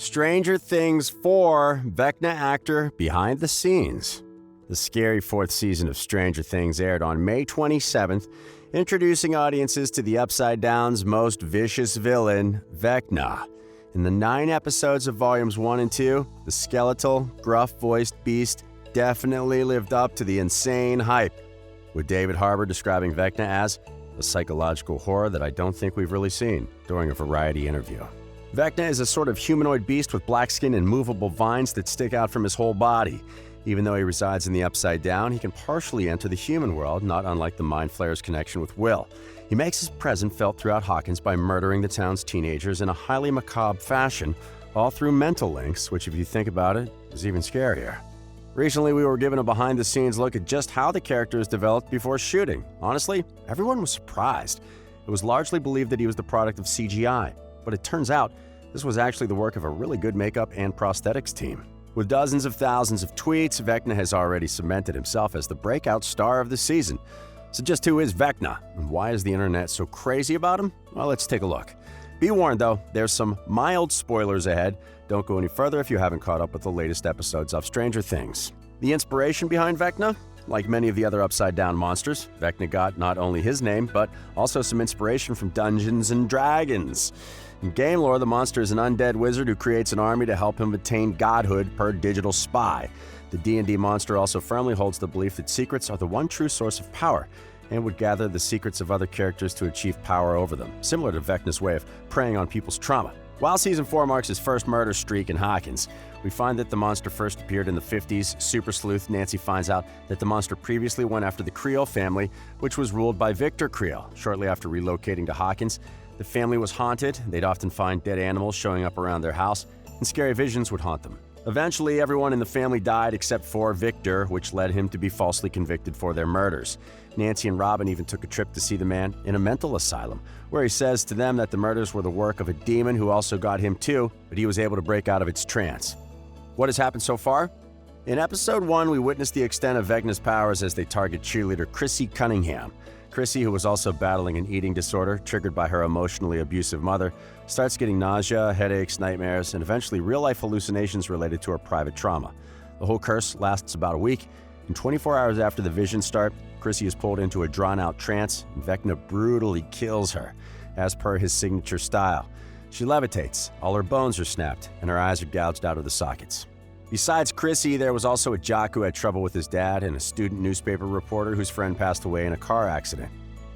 Stranger Things 4 Vecna actor behind the scenes. The scary fourth season of Stranger Things aired on May 27th, introducing audiences to the Upside Down's most vicious villain, Vecna. In the 9 episodes of Volumes 1 and 2, the skeletal, gruff-voiced beast definitely lived up to the insane hype, with David Harbour describing Vecna as a psychological horror that I don't think we've really seen during a Variety interview. Vecna is a sort of humanoid beast with black skin and movable vines that stick out from his whole body. Even though he resides in the Upside Down, he can partially enter the human world, not unlike the Mind Flayer's connection with Will. He makes his presence felt throughout Hawkins by murdering the town's teenagers in a highly macabre fashion, all through mental links, which if you think about it, is even scarier. Recently, we were given a behind-the-scenes look at just how the character is developed before shooting. Honestly, everyone was surprised. It was largely believed that he was the product of CGI, but it turns out this was actually the work of a really good makeup and prosthetics team. With dozens of thousands of tweets, Vecna has already cemented himself as the breakout star of the season. So just who is Vecna, and why is the internet so crazy about him? Well, let's take a look. Be warned though, there's some mild spoilers ahead. Don't go any further if you haven't caught up with the latest episodes of Stranger Things. The inspiration behind Vecna? Like many of the other Upside Down monsters, Vecna got not only his name, but also some inspiration from Dungeons & Dragons. In game lore, the monster is an undead wizard who creates an army to help him attain godhood per digital spy. The D&D monster also firmly holds the belief that secrets are the one true source of power, and would gather the secrets of other characters to achieve power over them, similar to Vecna's way of preying on people's trauma. While Season 4 marks his first murder streak in Hawkins, we find that the monster first appeared in the 50s. Super sleuth Nancy finds out that the monster previously went after the Creel family, which was ruled by Victor Creel. Shortly after relocating to Hawkins, the family was haunted. They'd often find dead animals showing up around their house, and scary visions would haunt them. Eventually, everyone in the family died except for Victor, which led him to be falsely convicted for their murders. Nancy and Robin even took a trip to see the man in a mental asylum, where he says to them that the murders were the work of a demon who also got him too, but he was able to break out of its trance. What has happened so far? In Episode 1, we witnessed the extent of Vecna's powers as they target cheerleader Chrissy Cunningham. Chrissy, who was also battling an eating disorder triggered by her emotionally abusive mother, starts getting nausea, headaches, nightmares, and eventually real-life hallucinations related to her private trauma. The whole curse lasts about a week, and 24 hours after the visions start, Chrissy is pulled into a drawn-out trance, and Vecna brutally kills her, as per his signature style. She levitates, all her bones are snapped, and her eyes are gouged out of the sockets. Besides Chrissy, there was also a jock who had trouble with his dad and a student newspaper reporter whose friend passed away in a car accident.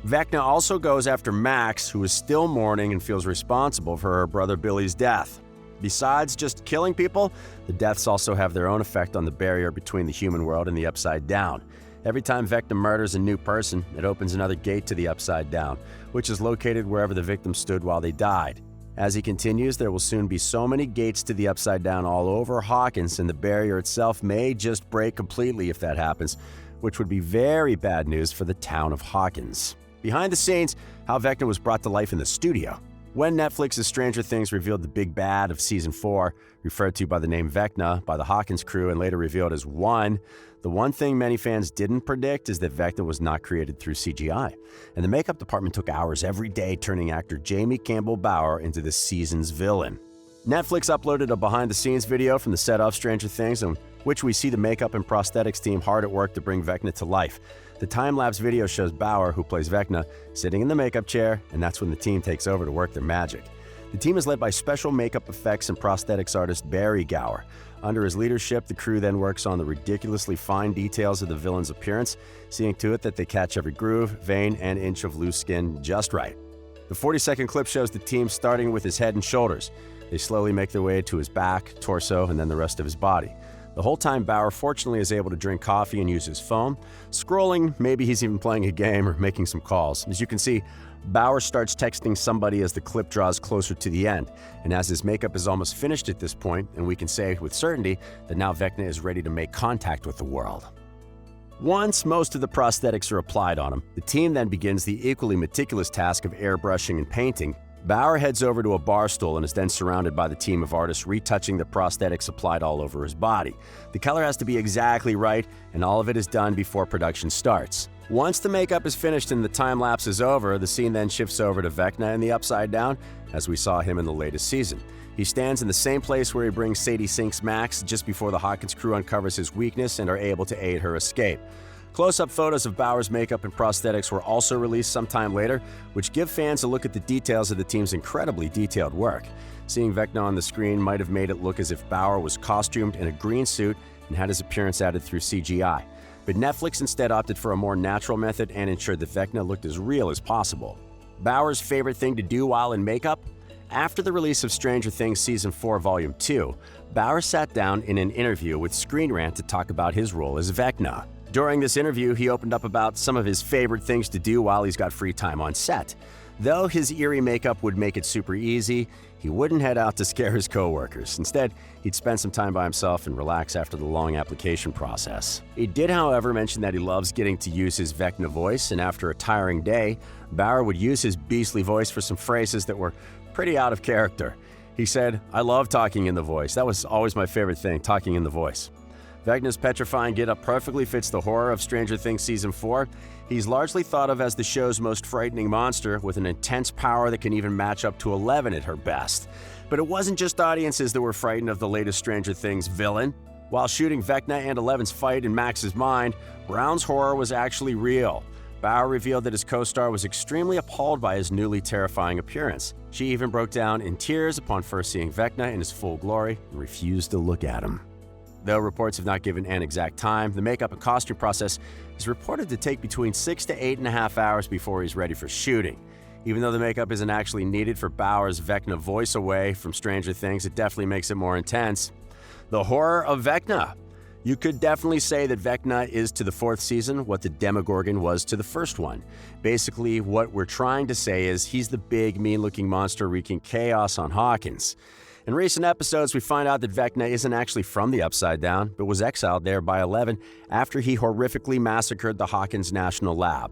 Vecna also goes after Max, who is still mourning and feels responsible for her brother Billy's death. Besides just killing people, the deaths also have their own effect on the barrier between the human world and the Upside Down. Every time Vecna murders a new person, it opens another gate to the Upside Down, which is located wherever the victim stood while they died. As he continues, there will soon be so many gates to the Upside Down all over Hawkins, and the barrier itself may just break completely if that happens, which would be very bad news for the town of Hawkins. Behind the scenes, how Vecna was brought to life in the studio. When Netflix's Stranger Things revealed the big bad of Season 4, referred to by the name Vecna by the Hawkins crew and later revealed as One, the one thing many fans didn't predict is that Vecna was not created through CGI, and the makeup department took hours every day turning actor Jamie Campbell Bower into this season's villain. Netflix uploaded a behind-the-scenes video from the set of Stranger Things in which we see the makeup and prosthetics team hard at work to bring Vecna to life. The time-lapse video shows Bower, who plays Vecna, sitting in the makeup chair, and that's when the team takes over to work their magic. The team is led by special makeup effects and prosthetics artist Barry Gower. Under his leadership, the crew then works on the ridiculously fine details of the villain's appearance, seeing to it that they catch every groove, vein, and inch of loose skin just right. The 40-second clip shows the team starting with his head and shoulders. They slowly make their way to his back, torso, and then the rest of his body. The whole time, Bower fortunately is able to drink coffee and use his phone. Scrolling, maybe he's even playing a game or making some calls. As you can see, Bower starts texting somebody as the clip draws closer to the end, and as his makeup is almost finished at this point, and we can say with certainty that now Vecna is ready to make contact with the world. Once most of the prosthetics are applied on him, the team then begins the equally meticulous task of airbrushing and painting. Bower heads over to a bar stool and is then surrounded by the team of artists retouching the prosthetics applied all over his body. The color has to be exactly right, and all of it is done before production starts. Once the makeup is finished and the time lapse is over, the scene then shifts over to Vecna in the Upside Down, as we saw him in the latest season. He stands in the same place where he brings Sadie Sink's Max just before the Hawkins crew uncovers his weakness and are able to aid her escape. Close-up photos of Bauer's makeup and prosthetics were also released sometime later, which give fans a look at the details of the team's incredibly detailed work. Seeing Vecna on the screen might have made it look as if Bauer was costumed in a green suit and had his appearance added through CGI. But Netflix instead opted for a more natural method and ensured that Vecna looked as real as possible. Bauer's favorite thing to do while in makeup? After the release of Stranger Things Season 4 Volume 2, Bauer sat down in an interview with Screen Rant to talk about his role as Vecna. During this interview, he opened up about some of his favorite things to do while he's got free time on set. Though his eerie makeup would make it super easy, he wouldn't head out to scare his coworkers. Instead, he'd spend some time by himself and relax after the long application process. He did, however, mention that he loves getting to use his Vecna voice, and after a tiring day, Bauer would use his beastly voice for some phrases that were pretty out of character. He said, "I love talking in the voice. That was always my favorite thing, talking in the voice." Vecna's petrifying getup perfectly fits the horror of Stranger Things Season 4. He's largely thought of as the show's most frightening monster, with an intense power that can even match up to 11 at her best. But it wasn't just audiences that were frightened of the latest Stranger Things villain. While shooting Vecna and Eleven's fight in Max's mind, Brown's horror was actually real. Bauer revealed that his co-star was extremely appalled by his newly terrifying appearance. She even broke down in tears upon first seeing Vecna in his full glory and refused to look at him. Though reports have not given an exact time, the makeup and costume process is reported to take between 6 to 8.5 hours before he's ready for shooting. Even though the makeup isn't actually needed for Bauer's Vecna voice away from Stranger Things, it definitely makes it more intense. The horror of Vecna. You could definitely say that Vecna is to the fourth season what the Demogorgon was to the first one. Basically, what we're trying to say is he's the big, mean-looking monster wreaking chaos on Hawkins. In recent episodes, we find out that Vecna isn't actually from the Upside Down, but was exiled there by 11 after he horrifically massacred the Hawkins National Lab.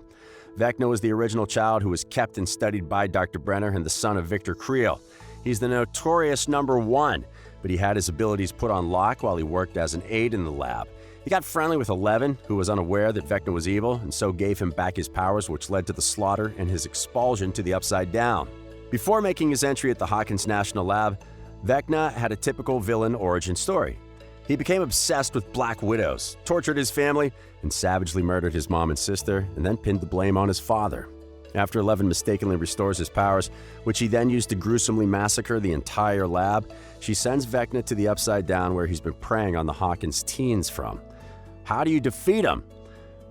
Vecna was the original child who was kept and studied by Dr. Brenner and the son of Victor Creel. He's the notorious number 1, but he had his abilities put on lock while he worked as an aide in the lab. He got friendly with 11, who was unaware that Vecna was evil, and so gave him back his powers, which led to the slaughter and his expulsion to the Upside Down. Before making his entry at the Hawkins National Lab, Vecna had a typical villain origin story. He became obsessed with Black Widows, tortured his family, and savagely murdered his mom and sister, and then pinned the blame on his father. After 11 mistakenly restores his powers, which he then used to gruesomely massacre the entire lab, she sends Vecna to the Upside Down where he's been preying on the Hawkins teens from. How do you defeat him?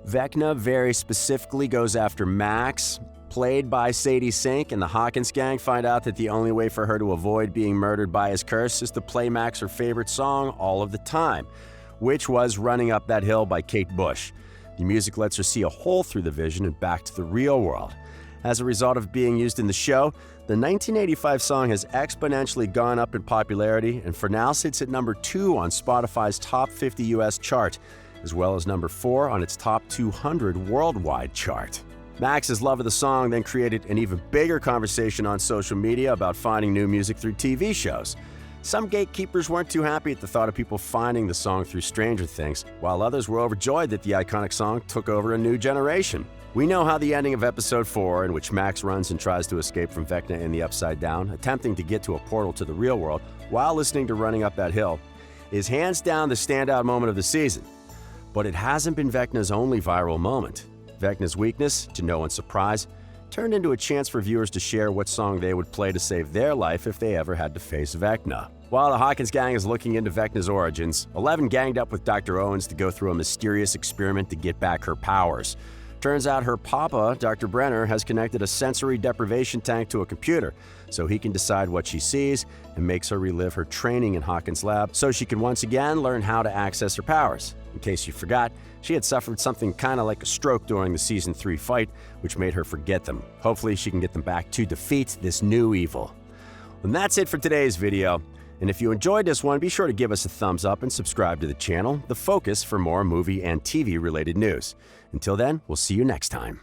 Vecna very specifically goes after Max, played by Sadie Sink, and the Hawkins gang find out that the only way for her to avoid being murdered by his curse is to play Max her favorite song all of the time, which was Running Up That Hill by Kate Bush. The music lets her see a hole through the vision and back to the real world. As a result of being used in the show, the 1985 song has exponentially gone up in popularity and for now sits at number 2 on Spotify's Top 50 US chart, as well as number 4 on its Top 200 worldwide chart. Max's love of the song then created an even bigger conversation on social media about finding new music through TV shows. Some gatekeepers weren't too happy at the thought of people finding the song through Stranger Things, while others were overjoyed that the iconic song took over a new generation. We know how the ending of Episode 4, in which Max runs and tries to escape from Vecna in the Upside Down, attempting to get to a portal to the real world while listening to Running Up That Hill, is hands down the standout moment of the season. But it hasn't been Vecna's only viral moment. Vecna's weakness, to no one's surprise, turned into a chance for viewers to share what song they would play to save their life if they ever had to face Vecna. While the Hawkins gang is looking into Vecna's origins, 11 ganged up with Dr. Owens to go through a mysterious experiment to get back her powers. Turns out her papa, Dr. Brenner, has connected a sensory deprivation tank to a computer so he can decide what she sees and makes her relive her training in Hawkins' lab so she can once again learn how to access her powers. In case you forgot, she had suffered something kind of like a stroke during the Season 3 fight, which made her forget them. Hopefully she can get them back to defeat this new evil. And that's it for today's video. And if you enjoyed this one, be sure to give us a thumbs up and subscribe to the channel, The Focus, for more movie and TV related news. Until then, we'll see you next time.